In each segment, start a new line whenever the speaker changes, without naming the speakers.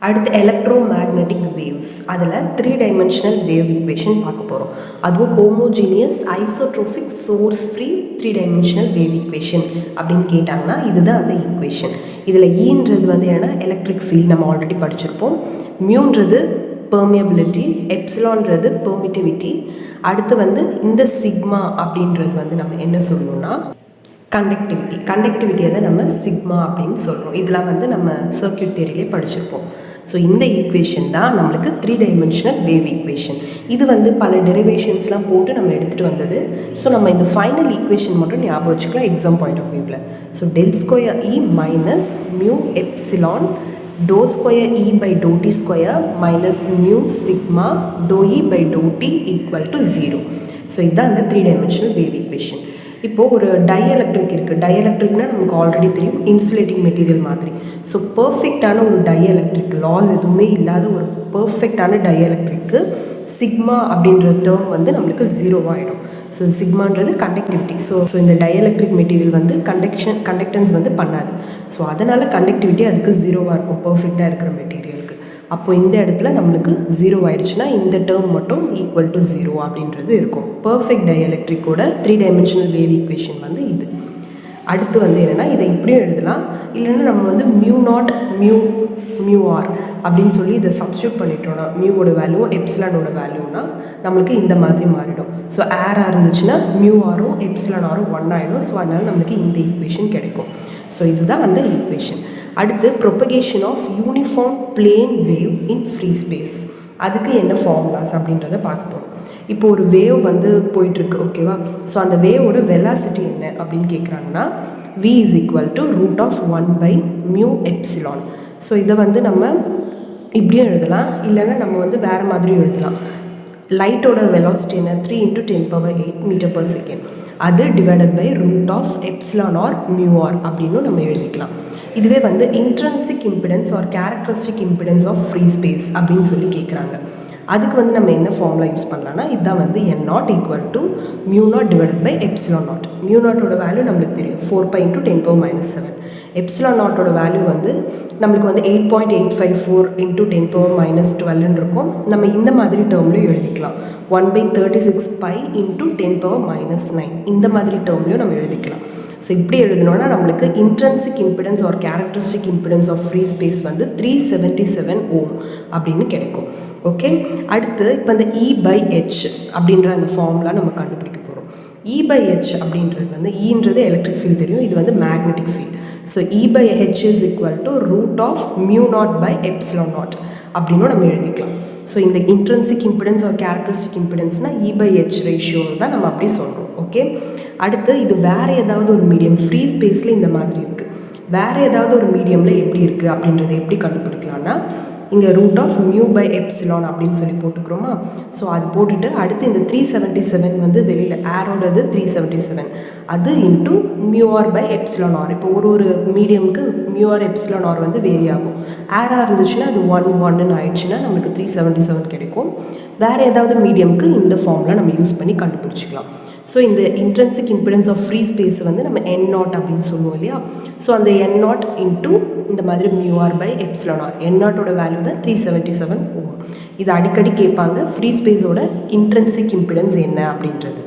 அடுத்து electromagnetic waves, அதில் 3 dimensional wave equation பார்க்க போகிறோம். அதுவும் homogeneous isotropic source free 3 dimensional wave equation அப்படின்னு கேட்டாங்கன்னா இதுதான் அந்த ஈக்குவேஷன். இதில் ஈன்றது வந்து என்னென்னா எலக்ட்ரிக் ஃபீல்ட், நம்ம ஆல்ரெடி படிச்சிருப்போம். மியூன்றது பெர்மியபிலிட்டி, எப்சிலான்றது பெர்மிட்டிவிட்டி. அடுத்து வந்து இந்த சிக்மா அப்படின்றது வந்து நம்ம என்ன சொல்லணும்னா கண்டக்டிவிட்டியை தான் நம்ம சிக்மா அப்படின்னு சொல்கிறோம். இதெல்லாம் வந்து நம்ம சர்க்யூட் தியரியிலே படிச்சிருப்போம். ஸோ இந்த ஈக்குவேஷன் தான் நம்மளுக்கு 3 டைமென்ஷனல் வேவ் ஈக்குவேஷன். இது வந்து பல டெரிவேஷன்ஸ்லாம் போட்டு நம்ம எடுத்துகிட்டு வந்தது. ஸோ நம்ம இந்த ஃபைனல் ஈக்குவேஷன் மட்டும் ஞாபகம் வச்சுக்கலாம் எக்ஸாம் பாயிண்ட் ஆஃப் வியூவில். So del square e minus mu epsilon do square e by do t square minus mu sigma do e by do t equal to 0. So இதுதான் அந்த 3 dimensional wave equation. இப்போது ஒரு dielectric இருக்குது. டைஎலக்ட்ரிக்னால் நமக்கு already தெரியும், insulating material மாதிரி. So பர்ஃபெக்டான ஒரு டைஎலக்ட்ரிக், லாஸ் எதுவுமே இல்லாத ஒரு பர்ஃபெக்டான டைஎலக்ட்ரிக்கு சிக்மா அப்படின்ற டேர்ம் வந்து நம்மளுக்கு 0 ஆகிடும். ஸோ சிக்மான்றது கண்டக்டிவிட்டி. ஸோ இந்த டைஎலக்ட்ரிக் மெட்டீரியல் வந்து கண்டக்டன்ஸ் வந்து பண்ணாது. ஸோ அதனால் கண்டக்டிவிட்டி அதுக்கு 0வாக இருக்கும் பர்ஃபெக்டாக இருக்கிற மெட்டீரியலுக்கு. அப்போ இந்த இடத்துல நம்மளுக்கு 0 ஆகிடுச்சுன்னா இந்த டேர்ம் மட்டும் ஈக்குவல் டு 0 அப்படின்றது இருக்கும். பர்ஃபெக்ட் டைஎலக்ட்ரிக்கோட 3 டைமென்ஷனல் வேவ் ஈக்குவேஷன் வந்து இது. அடுத்து வந்து என்னென்னா இதை இப்படியும் எழுதலாம், இல்லைன்னா நம்ம வந்து மியூ நாட் மியூ ஆர் அப்படின்னு சொல்லி இதை சப்ஸ்டியூட் பண்ணிட்டோம்னா மியூவோட வேல்யூ எப்சிலானோட வேல்யூனா நம்மளுக்கு இந்த மாதிரி மாறிடும். ஸோ ஏராக இருந்துச்சுன்னா மியூ ஆரும் எப்சிலான் ஆரும் 1 ஆகிடும். ஸோ அதனால் நம்மளுக்கு இந்த ஈக்குவேஷன் கிடைக்கும். ஸோ இதுதான் அந்த ஈக்குவேஷன். அடுத்து propagation of uniform plane wave in free space, அதுக்கு என்ன ஃபார்முலாஸ் அப்படின்றத பார்க்க போகிறோம். இப்போ ஒரு வேவ் வந்து போயிட்டுருக்கு, ஓகேவா? ஸோ அந்த வேவோட வெலாசிட்டி என்ன அப்படின்னு கேட்குறாங்கன்னா v is equal to √1/μ epsilon. So இதை வந்து நம்ம இப்படியும் எழுதலாம், இல்லைன்னா நம்ம வந்து வேறு மாதிரியும் எழுதலாம். லைட்டோட வெலாசிட்டி என்ன, 3 × 10⁸ m/s, அது டிவைடட் பை √ε ஆர் μr அப்படின்னு நம்ம எழுதிக்கலாம். இதுவே வந்து intrinsic impedance or characteristic impedance of free space அப்படின்னு சொல்லி கேட்குறாங்க. அதுக்கு வந்து நம்ம என்ன ஃபார்முலா யூஸ் பண்ணலாம்னா இதுதான் வந்து n0 equal to μ0 divided by ε0. μ0ஓட வேல்யூ நம்மளுக்கு தெரியும் 4π × 10⁻⁷. ε0ஓட வேல்யூ வந்து நம்மளுக்கு வந்து 8.854 × 10⁻12 இருக்கும். நம்ம இந்த மாதிரி டேர்ம்லையும் எழுதிக்கலாம் 1/36π × 10⁻⁹. இந்த மாதிரி டேர்ம்லையும் நம்ம எழுதிக்கலாம். ஸோ இப்படி எழுதணும்னா நம்மளுக்கு intrinsic impedance or characteristic impedance of free space வந்து 377 Ω அப்படின்னு கிடைக்கும். ஓகே, அடுத்து இப்போ இந்த E/h அப்படின்ற அந்த ஃபார்முலா நம்ம கண்டுபிடிக்க போகிறோம். E/h அப்படின்றது வந்து ஈன்றது எலக்ட்ரிக் ஃபீல்ட் தெரியும், இது வந்து magnetic field. So E/h is equal to √μ0/ε0 அப்படின்னு நம்ம எழுதிக்கலாம். ஸோ இந்த இன்ட்ரென்சிக் இம்பிடன்ஸ் ஆர் கேரக்டரிஸ்டிக் இம்பிடன்ஸ்னால் E/h ரேஷியோ தான் நம்ம அப்படி சொல்கிறோம். ஓகே, அடுத்து இது வேறு ஏதாவது ஒரு மீடியம், ஃப்ரீ ஸ்பேஸில் இந்த மாதிரி இருக்குது, வேறு ஏதாவது ஒரு மீடியமில் எப்படி இருக்குது அப்படின்றத எப்படி கண்டுபிடிக்கலாம்னா இங்கே √μ/ε அப்படின்னு சொல்லி போட்டுக்கிறோமா. ஸோ அது போட்டுட்டு அடுத்து இந்த 377 வந்து வெளியில் ஏரோடது 377, அது இன்ட்டு μr/εr. இப்போ ஒரு மீடியமுக்கு μr/εr வந்து வேரி ஆகும். ஏராக இருந்துச்சுன்னா அது 1 ஆயிடுச்சுன்னா நம்மளுக்கு 377 கிடைக்கும். வேறு ஏதாவது மீடியமுக்கு இந்த ஃபார்முலா நம்ம யூஸ் பண்ணி கண்டுபிடிச்சிக்கலாம். ஸோ இந்த intrinsic impedance of free space வந்து நம்ம n0 அப்படின்னு சொல்லுவோம் இல்லையா. ஸோ அந்த n0 இன்ட்டு இந்த மாதிரி μr/εr, n0ஓட வேல்யூ தான் 377 Ω. இது அடிக்கடி கேட்பாங்க, ஃப்ரீ ஸ்பேஸோட இன்ட்ரென்சிக் இம்பிடன்ஸ் என்ன அப்படின்றது.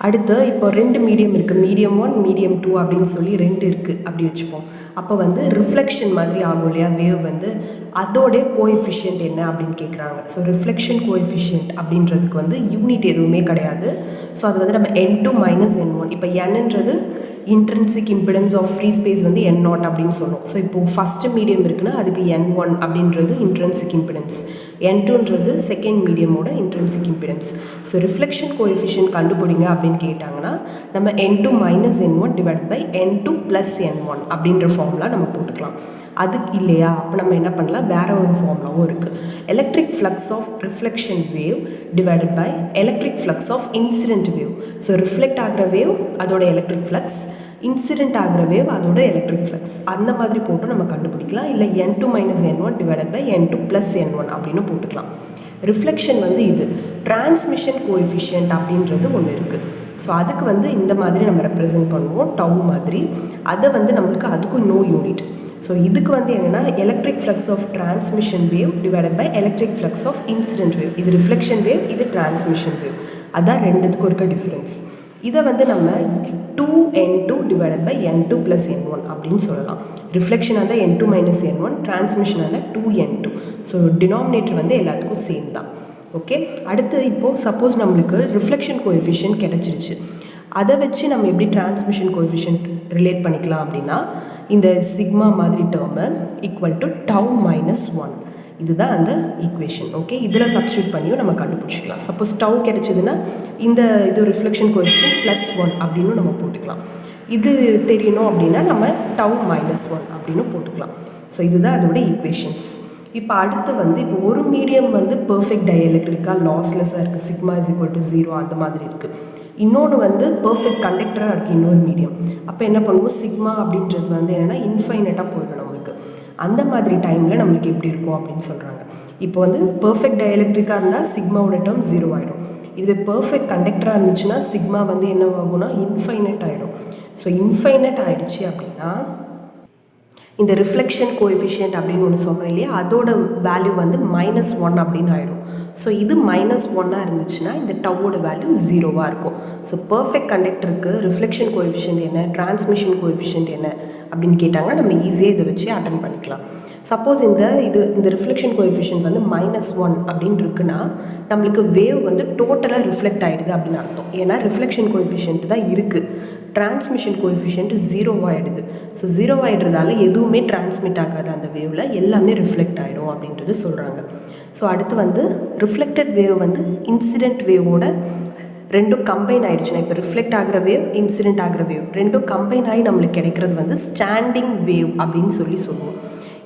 அடுத்து இப்போ 2 மீடியம் இருக்குது, மீடியம் 1 மீடியம் 2 அப்படின்னு சொல்லி 2 இருக்குது அப்படி வச்சுப்போம். அப்போ வந்து ரிஃப்ளெக்ஷன் மாதிரி ஆகும் இல்லையா வேவ் வந்து, அதோடைய கோஎஃபிஷியன்ட் என்ன அப்படின்னு கேட்குறாங்க. ஸோ ரிஃப்ளெக்ஷன் கோஎஃபிஷியன்ட் அப்படின்றதுக்கு வந்து யூனிட் எதுவுமே கிடையாது. ஸோ அது வந்து நம்ம n2 - n1. இப்போ nன்றது intrinsic impedance of free space வந்து n0 அப்படின்னு சொல்லுவோம். ஸோ இப்போது ஃபஸ்ட்டு மீடியம் இருக்குன்னா அதுக்கு n1 அப்படின்றது இன்ட்ரென்சிக் இம்பிடன்ஸ், n2ன்றது செகண்ட் மீடியமோட intrinsic impedance. So reflection coefficient கண்டுபிடிங்க அப்படின்னு கேட்டாங்கன்னா நம்ம n2 - n1 divide by n2 + n1 அப்படின்ற ஃபார்முலா நம்ம போட்டுக்கலாம். அதுக்கு இல்லையா, அப்போ நம்ம என்ன பண்ணலாம், வேறு ஒரு ஃபார்முலாவும் இருக்குது. Electric flux of reflection wave divided by electric flux of incident wave. So reflect ஆகிற வேவ் அதோட எலக்ட்ரிக் ஃப்ளக்ஸ், இன்சிடென்ட் ஆகிற வேவ் அதோட எலக்ட்ரிக் ஃப்ளக்ஸ், அந்த மாதிரி போட்டு நம்ம கண்டுபிடிக்கலாம். இல்லை n2 - n1 divided by n2 + n1 அப்படின்னு போட்டுக்கலாம். ரிஃப்ளெக்ஷன் வந்து இது, டிரான்ஸ்மிஷன் கோஎஃபிஷியன்ட் அப்படின்றது ஒன்று இருக்குது. ஸோ அதுக்கு வந்து இந்த மாதிரி நம்ம ரெப்ரசென்ட் பண்ணுவோம் டவு மாதிரி. அதை வந்து நம்மளுக்கு அதுக்கும் நோ யூனிட். ஸோ இதுக்கு வந்து என்னென்னா electric flux of transmission wave divided by electric flux of incident wave. இது ரிஃப்ளெக்ஷன் வேவ், இது டிரான்ஸ்மிஷன் வேவ். அதான் ரெண்டுத்துக்கும் இருக்க டிஃப்ரென்ஸ். இதை வந்து நம்ம 2n2 divided by n2 plus n1 அப்படின்னு சொல்லலாம். ரிஃப்ளெக்ஷனாக தான் n2 மைனஸ் n1, டிரான்ஸ்மிஷனாக தான் 2n2. ஸோ டினாமினேட்டர் வந்து எல்லாத்துக்கும் சேம் தான். ஓகே, அடுத்து இப்போது சப்போஸ் நம்மளுக்கு ரிஃப்ளெக்ஷன் கோஎஃபிஷியன்ட் கிடச்சிருச்சு. அதை வச்சு நம்ம எப்படி டிரான்ஸ்மிஷன் கோஎஃபிஷியன்ட் ரிலேட் பண்ணிக்கலாம் அப்படின்னா, இந்த சிக்மா மாதிரி டேர்மை ஈக்குவல் டு டவு மைனஸ் 1, இதுதான் அந்த ஈக்குவேஷன். ஓகே, இதில் சப்ஸ்டியூட் பண்ணியும் நம்ம கண்டுபிடிச்சிக்கலாம். சப்போஸ் டவு கிடச்சிதுன்னா இந்த இது ரிஃப்ளெக்ஷன் கோஎஃபிஷியன்ட் ப்ளஸ் 1 அப்படின்னு நம்ம போட்டுக்கலாம். இது தெரியணும் அப்படின்னா நம்ம டவு மைனஸ் 1 அப்படின்னு போட்டுக்கலாம். ஸோ இதுதான் அதோட ஈக்குவேஷன்ஸ். இப்போ அடுத்து வந்து இப்போ ஒரு மீடியம் வந்து பர்ஃபெக்ட் டயஎலக்ட்ரிக்காக லாஸ்லெஸ்ஸாக இருக்குது, சிக்மா இஸ் ஈக்குவல் டு 0 அந்த மாதிரி இருக்குது. இன்னொன்று வந்து பர்ஃபெக்ட் கண்டக்டராக இருக்குது இன்னொரு மீடியம். அப்போ என்ன பண்ணுவோம், சிக்மா அப்படின்றது வந்து என்னென்னா இன்ஃபைனட்டாக போயிடும் நம்மளுக்கு. அந்த மாதிரி டைமில் நம்மளுக்கு எப்படி இருக்கும் அப்படின்னு சொல்கிறாங்க. இப்போ வந்து பர்ஃபெக்ட் டயஎலக்ட்ரிக்காக இருந்தால் சிக்மாவோட டேர்ம் 0 ஆகிடும். இதுவே பர்ஃபெக்ட் கண்டக்டராக இருந்துச்சுன்னா சிக்மா வந்து என்ன ஆகும்னா இன்ஃபைனட் ஆகிடும். ஸோ இன்ஃபைனட் ஆகிடுச்சு அப்படின்னா இந்த ரிஃப்ளெக்ஷன் கோஎஃபிஷியன்ட் அப்படின்னு ஒன்று சொன்னோம் இல்லையா, அதோட வேல்யூ வந்து -1 அப்படின்னு ஆகிடும். ஸோ இது -1 இருந்துச்சுன்னா இந்த டவோட வேல்யூ 0 இருக்கும். ஸோ பர்ஃபெக்ட் கண்டக்டருக்கு ரிஃப்ளெக்ஷன் கோஎஃபிஷியன்ட் என்ன, டிரான்ஸ்மிஷன் கோஎஃபிஷியன்ட் என்ன அப்படின்னு கேட்டாங்கன்னா நம்ம ஈஸியாக இதை வச்சு அட்டன் பண்ணிக்கலாம். சப்போஸ் இந்த ரிஃப்ளெக்ஷன் கோஎஃபிஷியன்ட் வந்து -1 அப்படின்னு இருக்குன்னா நம்மளுக்கு வேவ் வந்து டோட்டலாக ரிஃப்ளெக்ட் ஆகிடுது அப்படின்னு அர்த்தம். ஏன்னா ரிஃப்ளெக்ஷன் கோஎஃபிஷியன்ட் தான் இருக்குது, டிரான்ஸ்மிஷன் கோஎஃபிஷியன்ட் 0 ஆகிடுது. ஸோ 0 ஆகிடுறதால எதுவுமே டிரான்ஸ்மிட் ஆகாது அந்த வேவில், எல்லாமே ரிஃப்ளெக்ட் ஆகிடும் அப்படின்றது சொல்கிறாங்க. ஸோ அடுத்து வந்து ரிஃப்ளெக்டட் வேவ் வந்து இன்சிடென்ட் வேவோட ரெண்டும் கம்பைன் ஆகிடுச்சுன்னா, இப்போ ரிஃப்ளெக்ட் ஆகிற வேவ், இன்சிடென்ட் ஆகிற வேவ் ரெண்டும் கம்பைன் ஆகி நம்மளுக்கு கிடைக்கிறது வந்து ஸ்டாண்டிங் வேவ் அப்படின்னு சொல்லுவோம்.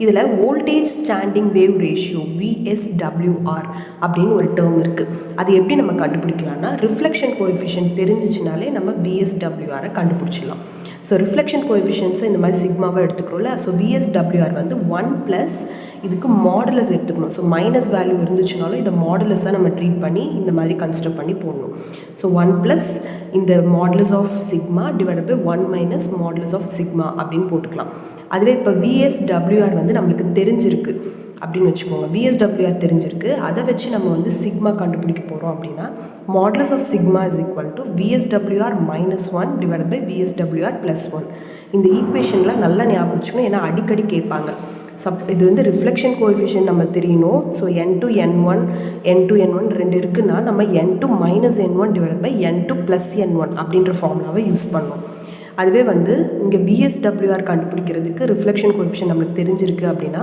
இதில் voltage standing wave ratio VSWR அப்படின்னு ஒரு டேர்ம் இருக்குது. அது எப்படி நம்ம கண்டுபிடிக்கலாம்னா, ரிஃப்ளெக்ஷன் கோஎஃபிஷியன்ட் தெரிஞ்சிச்சுனாலே நம்ம VSWRை கண்டுபிடிச்சிடலாம். ஸோ ரிஃப்ளெக்ஷன் கோஎஃபிஷியன்ஸை இந்த மாதிரி சிக்மாவாக எடுத்துக்கிறோம்ல. ஸோ VSWR வந்து 1 ப்ளஸ் இதுக்கு மாடுலஸ் எடுத்துக்கணும். ஸோ மைனஸ் வேல்யூ இருந்துச்சுனாலும் இதை மாடுலஸாக நம்ம ட்ரீட் பண்ணி இந்த மாதிரி கன்சிடர் பண்ணி போடணும். ஸோ 1 ப்ளஸ் இந்த modulus of sigma divided by 1 minus modulus of sigma அப்படின்னு போட்டுக்கலாம். அதுவே இப்போ VSWR வந்து நம்மளுக்கு தெரிஞ்சிருக்கு அப்படின்னு வச்சுக்கோங்க. VSWR தெரிஞ்சிருக்கு, அதை வச்சு நம்ம வந்து சிக்மா கண்டுபிடிக்க போகிறோம் அப்படின்னா modulus of sigma is equal to VSWR -1 divided by VSWR +1. இந்த ஈக்குவேஷன்லாம் நல்லா ஞாபகம் வச்சுக்கணும், ஏன்னா அடிக்கடி கேட்பாங்க. இது வந்து ரிஃப்ளெக்ஷன் கோஎஃபிஷியன்ட் நம்ம தெரியணும். ஸோ n2 n1 ரெண்டு இருக்குன்னா நம்ம n2 -n1 divide by n2 + n1 அப்படின்ற ஃபார்முலாவை யூஸ் பண்ணோம். அதுவே வந்து இங்கே VSWR கண்டுபிடிக்கிறதுக்கு ரிஃப்ளெக்ஷன் கோஎஃபிஷியன்ட் நம்மளுக்கு தெரிஞ்சிருக்கு அப்படின்னா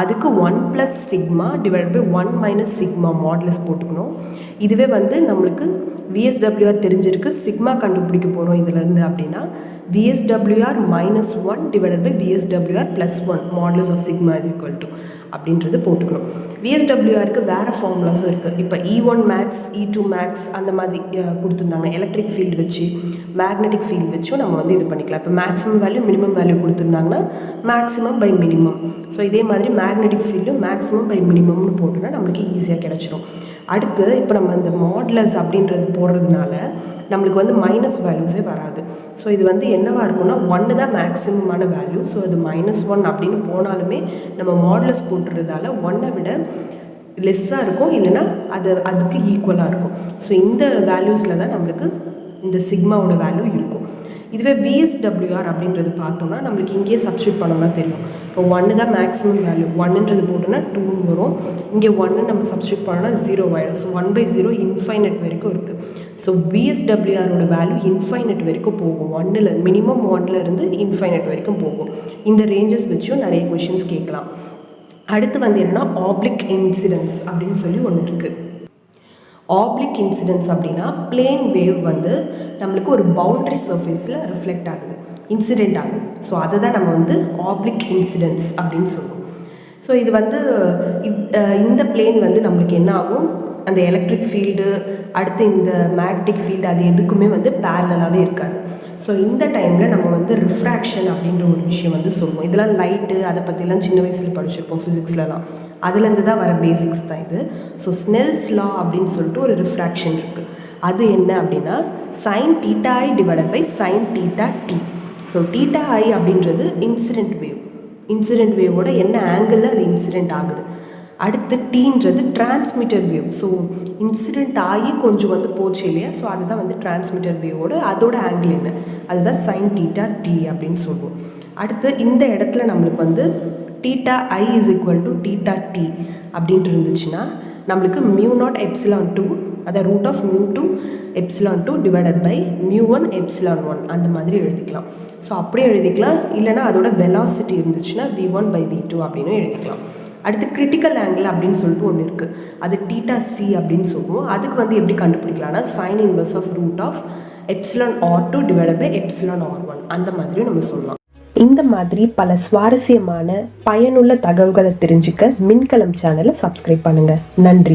அதுக்கு 1 + sigma divide by 1 minus sigma modulus போட்டுக்கணும். இதுவே வந்து நம்மளுக்கு VSWR தெரிஞ்சிருக்கு, சிக்மா கண்டுபிடிக்க போகிறோம் இதிலேருந்து அப்படின்னா VSWR -1 divided by VSWR +1 modulus of sigma is equal to அப்படின்றது போட்டுக்கணும். VSWRக்கு வேறு ஃபார்முலாஸும் இருக்குது. இப்போ E1 மேக்ஸ் E2 மேக்ஸ் அந்த மாதிரி கொடுத்துருந்தாங்க. எலக்ட்ரிக் ஃபீல்டு வச்சு மேக்னெட்டிக் ஃபீல்டு வச்சும் நம்ம வந்து இது பண்ணிக்கலாம். இப்போ மேக்ஸிமம் வேல்யூ மினிமம் வேல்யூ கொடுத்துருந்தாங்கன்னா மேக்ஸிமம் பை மினிமம். ஸோ இதே மாதிரி மேக்னெட்டிக் ஃபீல்டு மேக்ஸிமம் பை மினிமம்னு போட்டோன்னா நம்மளுக்கு ஈஸியாக கிடச்சிரும். அடுத்து இப்போ நம்ம இந்த மாடுலஸ் அப்படின்றது போடுறதுனால நம்மளுக்கு வந்து மைனஸ் வேல்யூஸே வராது. ஸோ இது வந்து என்னவாக இருக்கும்னா 1 தான் மேக்ஸிமமான வேல்யூ. ஸோ அது -1 அப்படின்னு போனாலுமே நம்ம மாடுலஸ் போட்டுறதால 1 விட லெஸ்ஸாக இருக்கும், இல்லைன்னா அதுக்கு ஈக்குவலாக இருக்கும். ஸோ இந்த வேல்யூஸில் தான் நம்மளுக்கு இந்த சிக்மாவோட வேல்யூ இருக்கும். இதுவே VSWR அப்படின்றது பார்த்தோம்னா நம்மளுக்கு இங்கேயே சப்ஸ்டியூட் பண்ணோம்னா தெரியும். இப்போ 1 தான் மேக்ஸிமம் வேல்யூ, 1ன்றது போட்டோன்னா 2 வரும். இங்கே 1 நம்ம சப்ஸ்டியூட் பண்ணோன்னா 0 ஆகிடும். ஸோ 1/0 இன்ஃபைனட் வரைக்கும் இருக்குது. ஸோ VSWRோட வேல்யூ இன்ஃபைனட் வரைக்கும் போகும். 1ல் மினிமம் 1ல் இருந்து இன்ஃபைனட் வரைக்கும் போகும். இந்த ரேஞ்சஸ் வச்சும் நிறைய கொஷின்ஸ் கேட்கலாம். அடுத்து வந்து என்னென்னா ஆப்ளிக் இன்சிடென்ஸ் அப்படின்னு சொல்லி ஒன்று இருக்குது. ஆப்ளிக் இன்சிடென்ஸ் அப்படின்னா பிளேன் வேவ் வந்து நம்மளுக்கு ஒரு பவுண்டரி சர்ஃபேஸில் ரிஃப்ளெக்ட் ஆகுது, இன்சிடெண்ட் ஆகுது. ஸோ அதை தான் நம்ம வந்து ஆப்ளிக் இன்சிடென்ஸ் அப்படின்னு சொல்லுவோம். ஸோ இது வந்து இந்த பிளேன் வந்து நம்மளுக்கு என்ன ஆகும், அந்த எலக்ட்ரிக் ஃபீல்டு அடுத்து இந்த மேக்னெட்டிக் ஃபீல்டு அது எதுக்குமே வந்து பேரலாகவே இருக்காது. ஸோ இந்த டைமில் நம்ம வந்து ரிஃப்ராக்ஷன் அப்படின்ற ஒரு விஷயம் வந்து சொல்லுவோம். இதெல்லாம் லைட்டு அதை பற்றிலாம் சின்ன வயசில் படிச்சிருப்போம் ஃபிசிக்ஸ்லலாம். அதுலேருந்து தான் வர பேசிக்ஸ் தான் இது. ஸோ ஸ்னெல்ஸ் லா அப்படின்னு சொல்லிட்டு ஒரு ரிஃப்ராக்ஷன் இருக்குது. அது என்ன அப்படின்னா sin θi divided by sin θt. So θi அப்படின்றது இன்சிடென்ட் வேவ், இன்சிடென்ட் வேவோட என்ன ஆங்கிளில் அது இன்சிடென்ட் ஆகுது. அடுத்து டீன்றது டிரான்ஸ்மிட்டர் வேவ். ஸோ இன்சிடென்ட் ஆகி கொஞ்சம் வந்து போச்சு இல்லையா, ஸோ அதுதான் வந்து டிரான்ஸ்மிட்டர் வேவோட அதோட ஆங்கிள் என்ன, அதுதான் சைன் தீட்டா டி அப்படின்னு சொல்லுவோம். அடுத்து இந்த இடத்துல நம்மளுக்கு வந்து theta i is equal to theta t அப்படின்ட்டு இருந்துச்சுன்னா நம்மளுக்கு μ0 ε2 அதை ரூட் ஆஃப் μ2 ε2 டிவைடட் பை μ1 ε1 அந்த மாதிரி எழுதிக்கலாம். ஸோ அப்படியே எழுதிக்கலாம், இல்லைனா அதோட வெலாசிட்டி இருந்துச்சுன்னா v1 பை v2 அப்படின்னு எழுதிக்கலாம். அடுத்து கிரிட்டிக்கல் ஆங்கிள் அப்படின்னு சொல்லிட்டு ஒன்று இருக்குது, அது தீட்டா சி அப்படின்னு சொல்லுவோம். அதுக்கு வந்து எப்படி கண்டுபிடிக்கலாம்னா sine inverse of root of εr2 divided by εr1 அந்த மாதிரியும் நம்ம சொல்லலாம். இந்த மாதிரி பல சுவாரஸ்யமான பயனுள்ள தகவல்களை தெரிஞ்சுக்க மின்கலம் சேனலை சப்ஸ்கிரைப் பண்ணுங்கள். நன்றி.